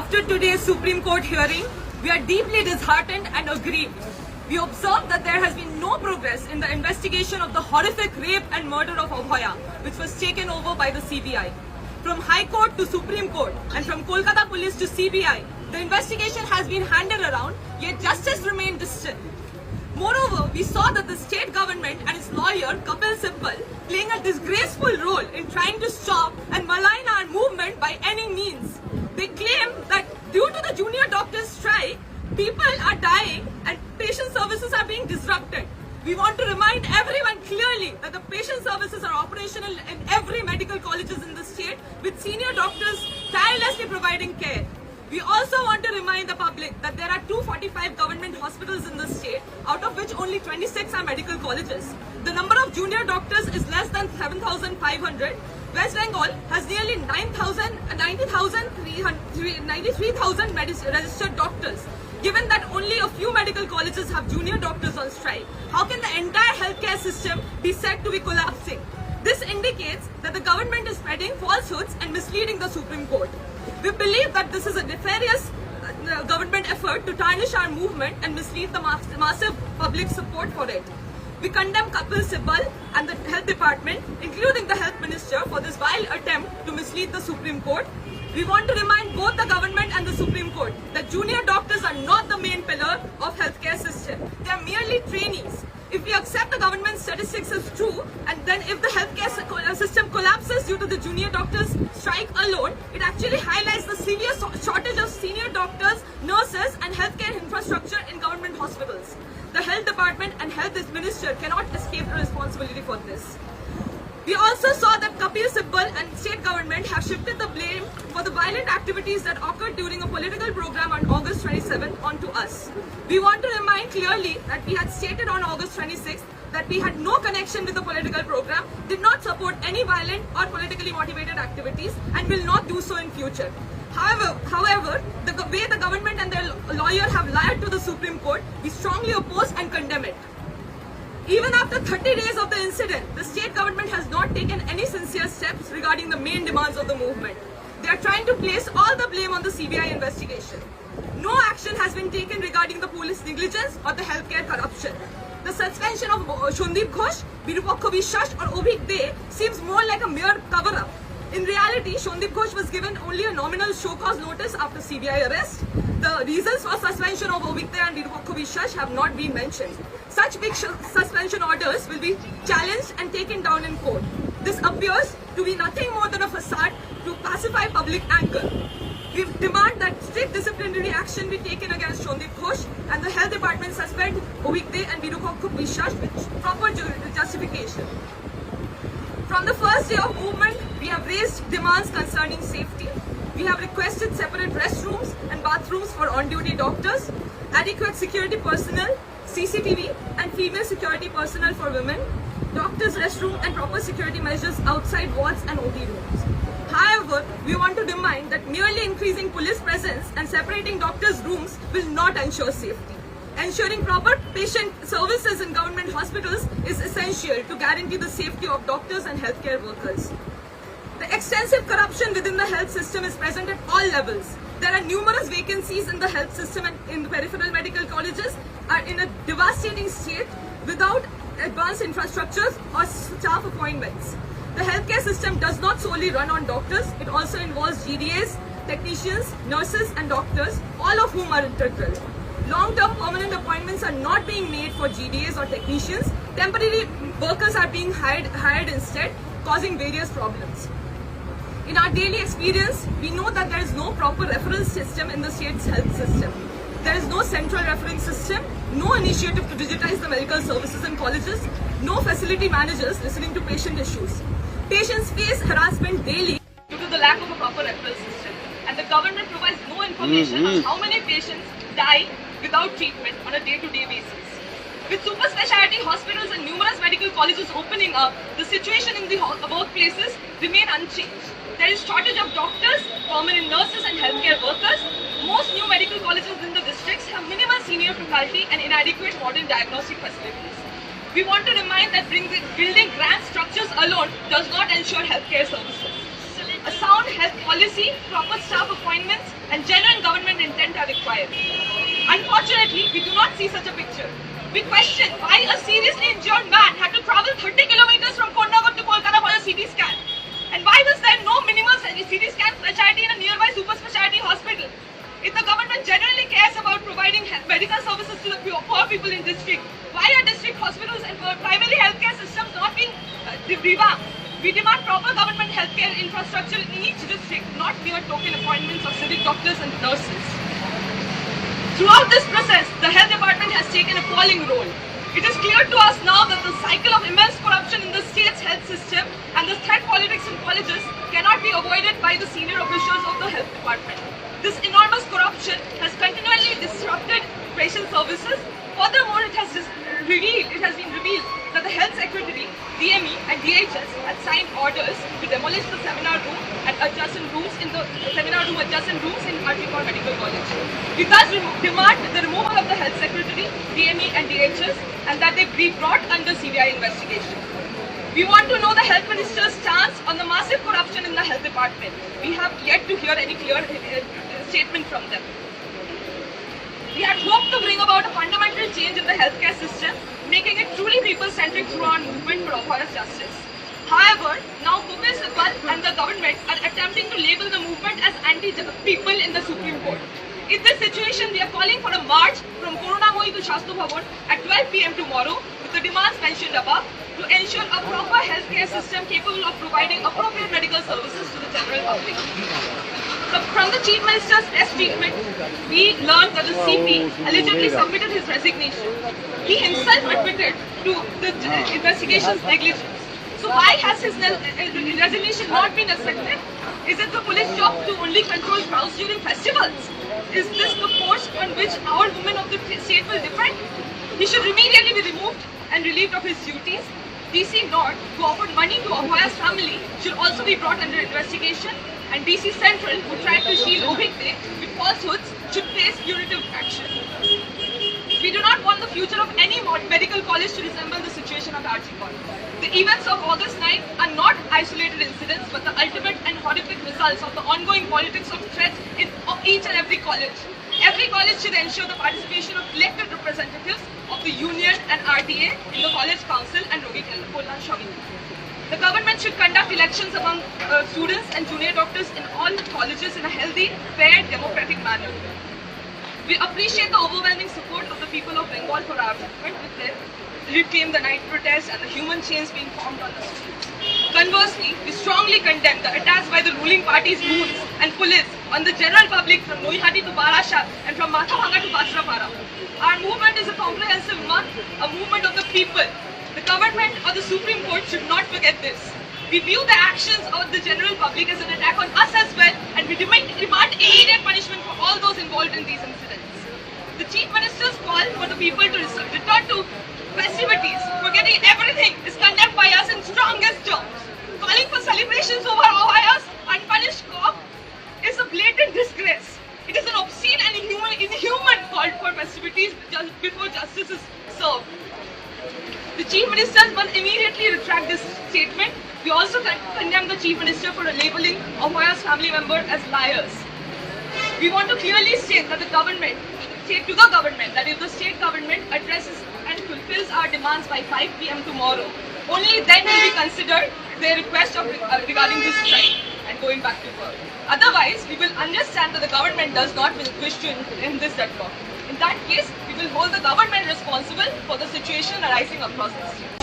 After today's Supreme Court hearing, we are deeply disheartened and aggrieved. We observe that there has been no progress in the investigation of the horrific rape and murder of Abhaya, which was taken over by the CBI. From High Court to Supreme Court and from Kolkata Police to CBI, the investigation has been handed around, yet justice remained distant. Moreover, we saw that the state government and its lawyer, Kapil Sibal, playing a disgraceful role in trying to stop and malign our movement by any means. They claim that due to the junior doctors' strike, people are dying and patient services are being disrupted. We want to remind everyone clearly that the patient services are operational in every medical colleges in the state, with senior doctors tirelessly providing care. We also want to remind the public that there are 245 government hospitals in the state, out of which only 26 are medical colleges. The number of junior doctors is less than 7,500. West Bengal has nearly 93,000 registered doctors. Given that only a few medical colleges have junior doctors on strike, how can the entire healthcare system be said to be collapsing? This indicates that the government is spreading falsehoods and misleading the Supreme Court. We believe that this is a nefarious government effort to tarnish our movement and mislead the massive public support for it. We condemn Kapil Sibal and the Health Department, including the Health Minister, for this vile attempt to mislead the Supreme Court. We want to remind both the government and the Supreme Court that junior doctors are not the main pillar of healthcare system. They are merely trainees. If we accept the government's statistics as true, and then if the healthcare system collapses due to the junior doctors' strike alone, it actually highlights the severe shortage of senior doctors, nurses, and healthcare infrastructure in government hospitals. The Health Department and Health Minister cannot escape the responsibility for this. We also saw that Kapil Sibal and state government have shifted the blame for the violent activities that occurred during a political program on August 27 onto us. We want to remind clearly that we had stated on August 26 that we had no connection with the political program, did not support any violent or politically motivated activities, and will not do so in future. However, the way the government and their lawyer have lied to the Supreme Court, we strongly oppose and condemn it. Even after 30 days of the incident, the state government has not taken any sincere steps regarding the main demands of the movement. They are trying to place all the blame on the CBI investigation. No action has been taken regarding the police negligence or the healthcare corruption. The suspension of Shondeep Ghosh, Virupakha Vishwas or Obhik De seems more like a mere cover-up. In reality, Shondeep Ghosh was given only a nominal show-cause notice after CBI arrest. The reasons for suspension of Obhik De and Virupakha Vishwas have not been mentioned. Such big suspension orders will be challenged and taken down in court. This appears to be nothing more than a facade to pacify public anger. We demand that strict disciplinary action be taken against Shondeep Ghosh and the Health Department suspend Obhik De and Virupakha Vishwas with proper justification. From the first day of movement, we have raised demands concerning safety. We have requested separate restrooms and bathrooms for on-duty doctors, adequate security personnel, CCTV and female security personnel for women, doctors' restroom and proper security measures outside wards and OD rooms. However, we want to remind that merely increasing police presence and separating doctors' rooms will not ensure safety. Ensuring proper patient services in government hospitals is essential to guarantee the safety of doctors and healthcare workers. The extensive corruption within the health system is present at all levels. There are numerous vacancies in the health system and in the peripheral medical colleges are in a devastating state without advanced infrastructures or staff appointments. The healthcare system does not solely run on doctors, it also involves GDAs, technicians, nurses and doctors, all of whom are integral. Long-term permanent appointments are not being made for GDAs or technicians. Temporary workers are being hired instead, causing various problems. In our daily experience, we know that there is no proper referral system in the state's health system. There is no central referring system, no initiative to digitize the medical services in colleges, no facility managers listening to patient issues. Patients face harassment daily due to the lack of a proper referral system, and the government provides no information on how many patients die without treatment on a day-to-day basis. With super specialty hospitals and numerous medical colleges opening up, the situation in the workplaces remain unchanged. There is shortage of doctors, permanent nurses and healthcare workers. Most new medical colleges in the districts have minimal senior faculty and inadequate modern diagnostic facilities. We want to remind that building grand structures alone does not ensure healthcare services. A sound health policy, proper staff appointments and genuine are required. Unfortunately, we do not see such a picture. We question why a seriously injured man had to travel 30 kilometers from Kondagar to Kolkata for a CT scan. And why was there no minimal CT scan specialty in a nearby super specialty hospital? If the government generally cares about providing medical services to the poor people in district, why are district hospitals and primary healthcare systems not being revamped? We demand proper government healthcare infrastructure in each district, not mere token appointments of civic doctors and nurses. Throughout this process, the health department has taken an appalling role. It is clear to us now that the cycle of immense corruption in the state's health system and the threat politics in colleges cannot be avoided by the senior officials of the health department. This enormous corruption has continually disrupted patient services. Furthermore, it has been revealed that the Health Secretary, DME and DHS had signed orders to demolish the seminar room and adjacent rooms in RG Kar Medical College. We thus demand the removal of the Health Secretary, DME and DHS and that they be brought under CBI investigation. We want to know the Health Minister's stance on the massive corruption in the Health Department. We have yet to hear any clear statement from them. We had hoped to bring about a fundamental change in the healthcare system, making it truly people-centric through our movement for Opoya's justice. However, now Bhupesh Sibal and the government are attempting to label the movement as anti-people in the Supreme Court. In this situation, we are calling for a march from Karunamoyi to Shastri Bhavan at 12 p.m. tomorrow with the demands mentioned above to ensure a proper healthcare system capable of providing appropriate medical services to the general public. So from the Chief Minister's press statement, we learned that the CP allegedly submitted his resignation. He himself admitted to the investigation's negligence. So why has his resignation not been accepted? Is it the police job to only control crowds during festivals? Is this the force on which our women of the state will depend? He should immediately be removed and relieved of his duties. DC North, who offered money to Opoya's family, should also be brought under investigation. And DC Central, who tried to shield Obhikde with falsehoods, should face punitive action. We do not want the future of any medical college to resemble the situation at RG Kar. The events of August 9 are not isolated incidents, but the ultimate and horrific results of the ongoing politics of threats in each and every college. Every college should ensure the participation of elected representatives of the union and RTA in the college council and Rohit Kollan Shavi. The government should conduct elections among students and junior doctors in all colleges in a healthy, fair, democratic manner. We appreciate the overwhelming support of the people of Bengal for our movement with their reclaim the night protest and the human chains being formed on the streets. Conversely, we strongly condemn the attacks by the ruling party's goons and police on the general public from Noihati to Barasha and from Mathapanga to Bajrapara. Our movement is a comprehensive one, a movement of the people. The government or the Supreme Court should not forget this. We view the actions of the general public as an attack on us as well, and we demand immediate punishment for all those involved in these incidents. The Chief Minister's call for the people to return to festivities, forgetting everything, is condemned by us in strongest terms. Calling for celebrations over Opoya's unpunished cop is a blatant disgrace. It is an obscene and inhuman call for festivities just before justice is served. The Chief Minister must immediately retract this statement. We also condemn the Chief Minister for labeling Opoya's family members as liars. We want to clearly state that that if the state government addresses and fulfills our demands by 5 p.m. tomorrow, only then will we consider their request regarding this strike and going back to work. Otherwise, we will understand that the government does not wish to end this deadlock. In that case, we will hold the government responsible for the situation arising across the state.